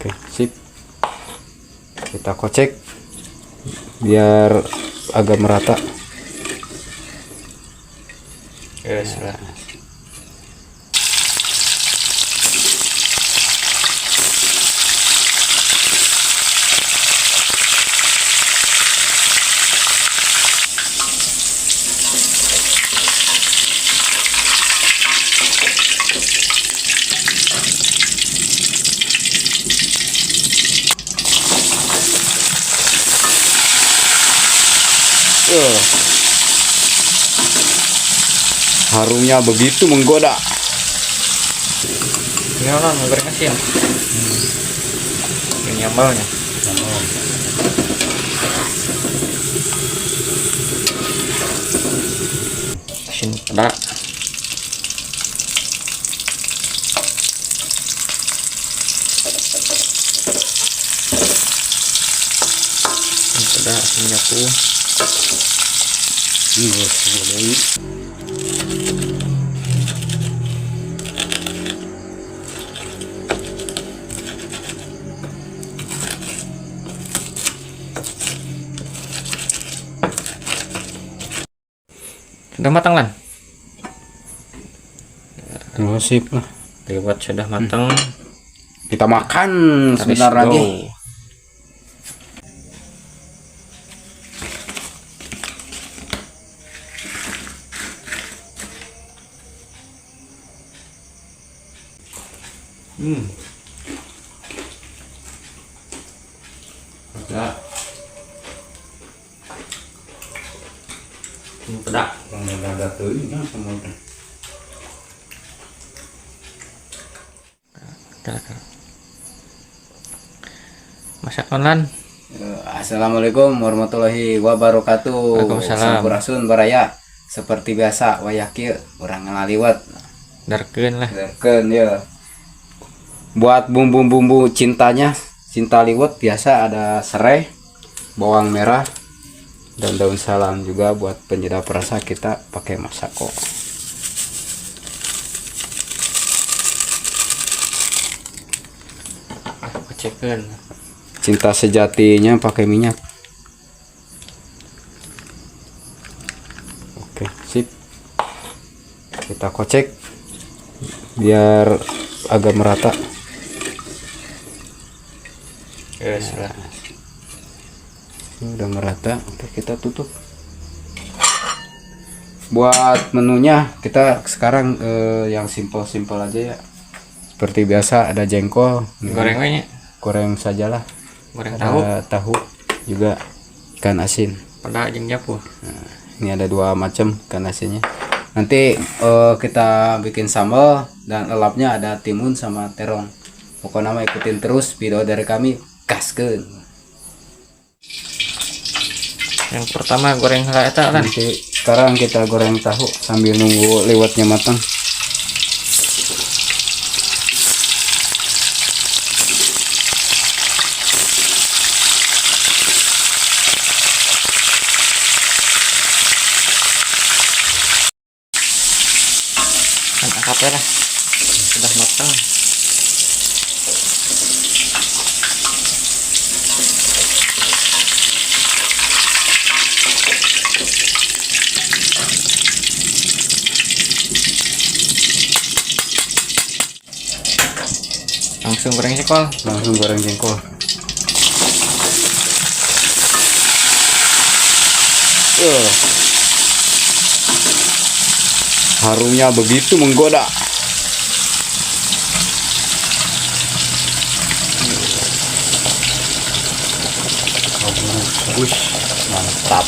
Oke, sip. Kita kocek biar agak merata. Yes lah. Harumnya begitu menggoda. Ini orang goreng asin. Ini nyambalnya. Asin pedak. Asin pedak, asin nyapu. Sudah matang lan? Sip lah. Lewat sudah matang. Kita makan Let's sebentar go. lagi. Pedak. Pedak. Agak teuing semua. Masak online. Assalamualaikum warahmatullahi wabarakatuh. Waalaikumsalam. Sampurasun baraya. Seperti biasa wayah kieu urang ngaliwat. Darkeun lah. Darkeun ya. Buat bumbu-bumbu cintanya, cinta liwet biasa ada serai, bawang merah, dan daun salam. Juga buat penyedap rasa kita pakai masako. Kecekeun. Cinta sejatinya pakai minyak. Oke, sip. Kita kocek biar agak merata. Yes lah. Udah merata, oke kita tutup. Buat menunya kita sekarang yang simpel-simpel aja ya. Seperti biasa ada jengkol, Goreng we nya. goreng sajalah. Goreng tahu. Ada tahu juga, ikan asin. Pedak jeung nyapu. Nah, ini ada dua macam ikan asinnya. Nanti kita bikin sambal dan lelapnya ada timun sama terong. Pokoknya mah ikutin terus video dari kami, gaskeun. Yang pertama goreng heula eta lan. Nanti sekarang kita goreng tahu sambil nunggu liwatnya matang. Kan angkat lah. Sudah matang. Langsung goreng jengkol. Langsung goreng jengkol. Harumnya begitu menggoda. Wush, mantap.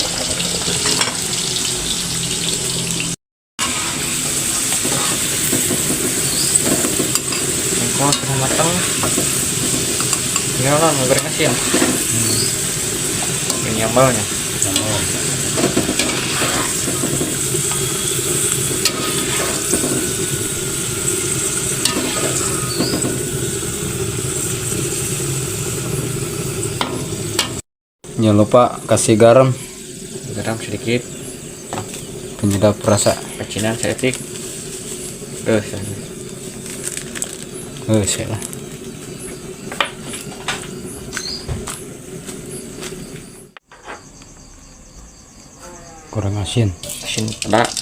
Jengkol sudah matang. Ini orang goreng asin. Ini nyambalnya. Jangan lupa kasih garam, Garam sedikit. penyedap rasa. Pecinan seetik. Salah. kurang asin. Asin pedas.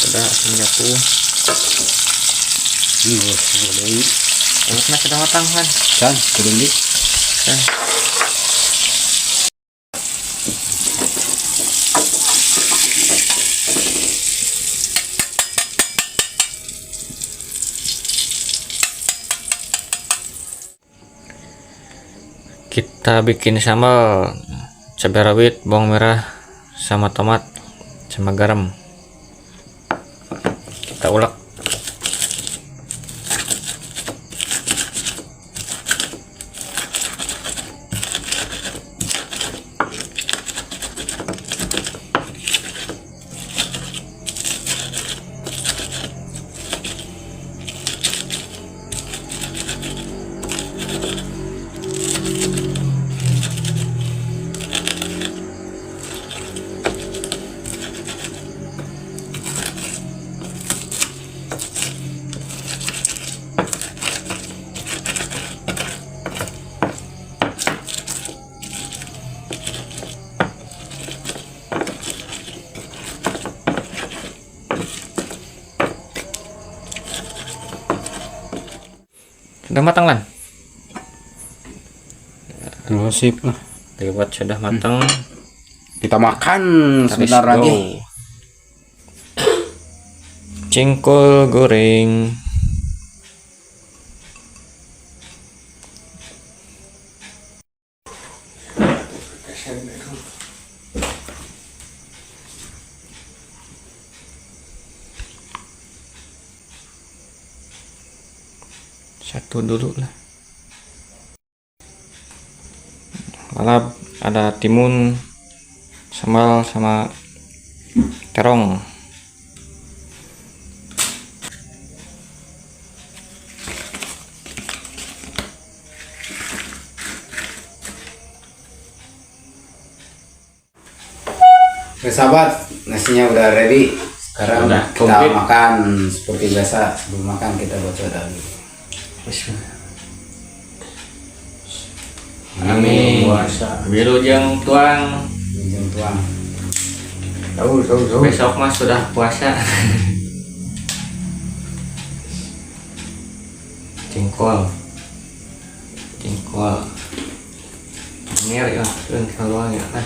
Pedas asin jatuh. Ini Terusnya sudah matang kan? kan kurang di. Kan. Kita bikin sambal cabai rawit, bawang merah, sama tomat, sama garam. Kita ulek. Sudah matang lan? Oh, sip lah. Lewat sudah matang. Kita makan sebentar Let's go. lagi. Jengkol goreng. Satu dulu lah. Lalap, ada timun, sambal sama terong. Oke sahabat, nasinya udah ready. Sekarang Udah kita komplit. makan seperti biasa. Sebelum makan kita baca doa dulu. Amin. Biru jeng tuang. Minjem tuang. Besok mas sudah puasa. Jengkol. Ini ya, keluar ya kan.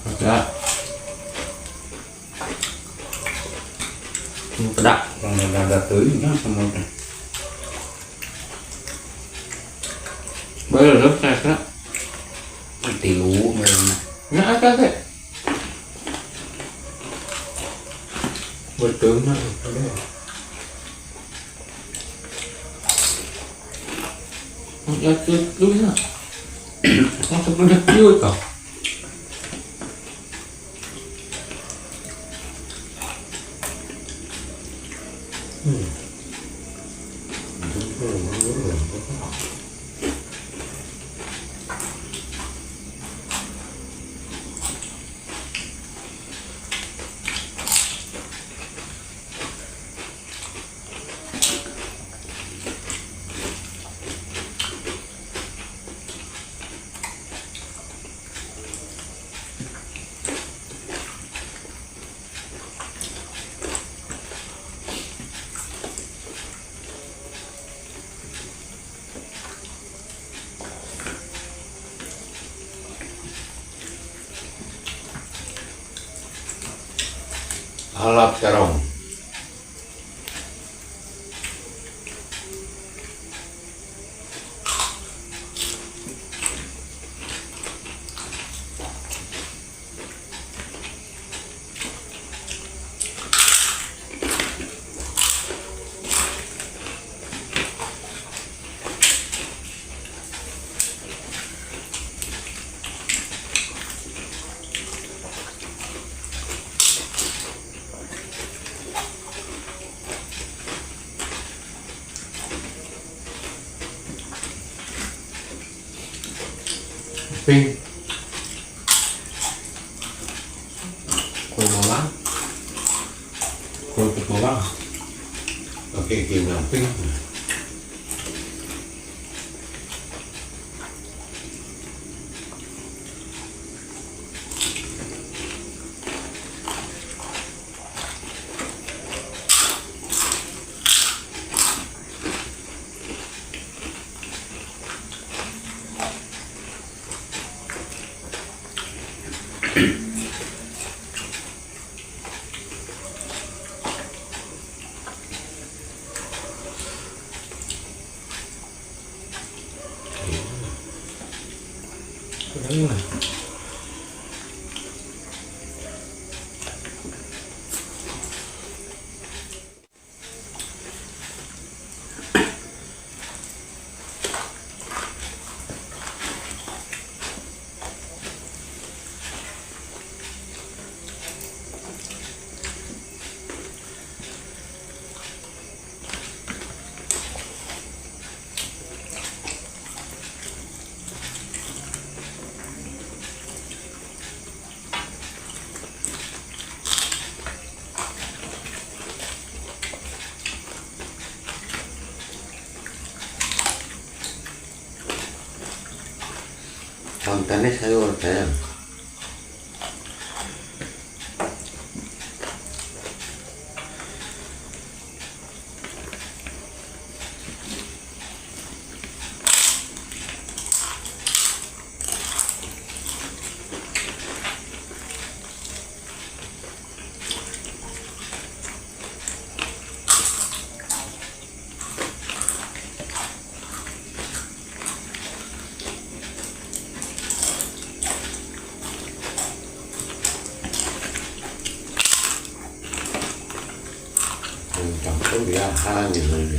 Agak. Ini pedak. Yang ada tuh semua. Belum saya. Tilu memang. Ya ada deh. Betul nak. Ya tu ya. Masuk pada kiu tau. Halap sarong. Ping. Wah, pakai kinamping. Kontennya sayur sayang. Campur ya gitu.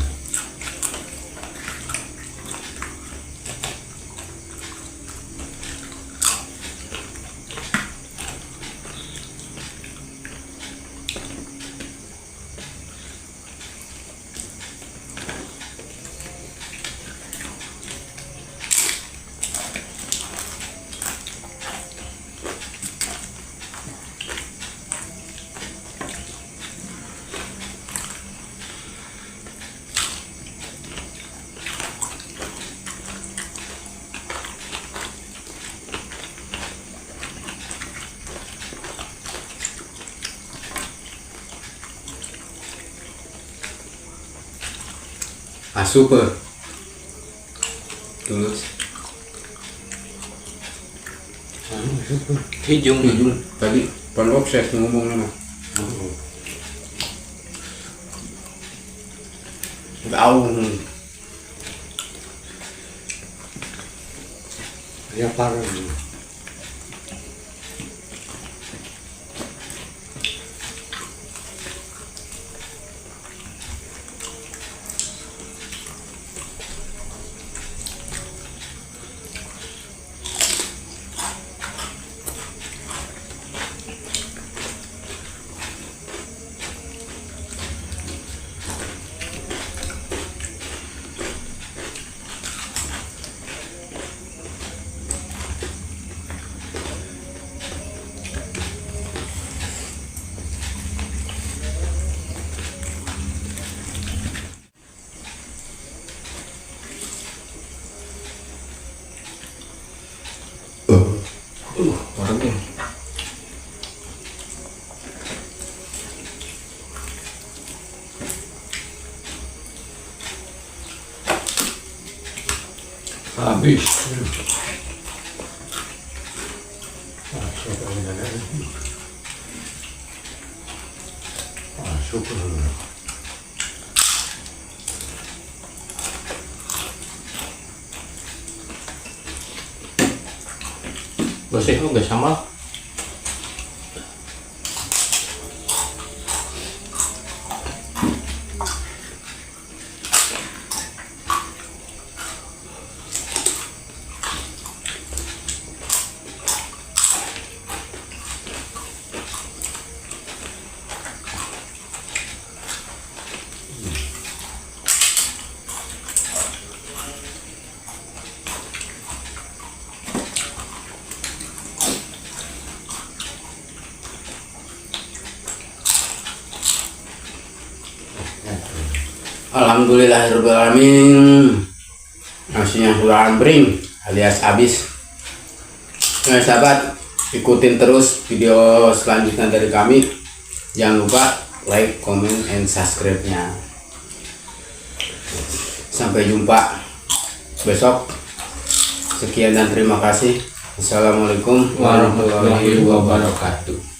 Super tulus Hijung. tadi pan obses ngomong nama Daun ya parah. orangnya Habis. Masuk. Bersih lu gak sama. Alhamdulillahirrahmanirrahim. Nasinya sudah bring alias habis. Nah sahabat, ikutin terus video selanjutnya dari kami. Jangan lupa like, comment, and subscribe-nya. Sampai jumpa besok. Sekian dan terima kasih. Assalamualaikum warahmatullahi wabarakatuh.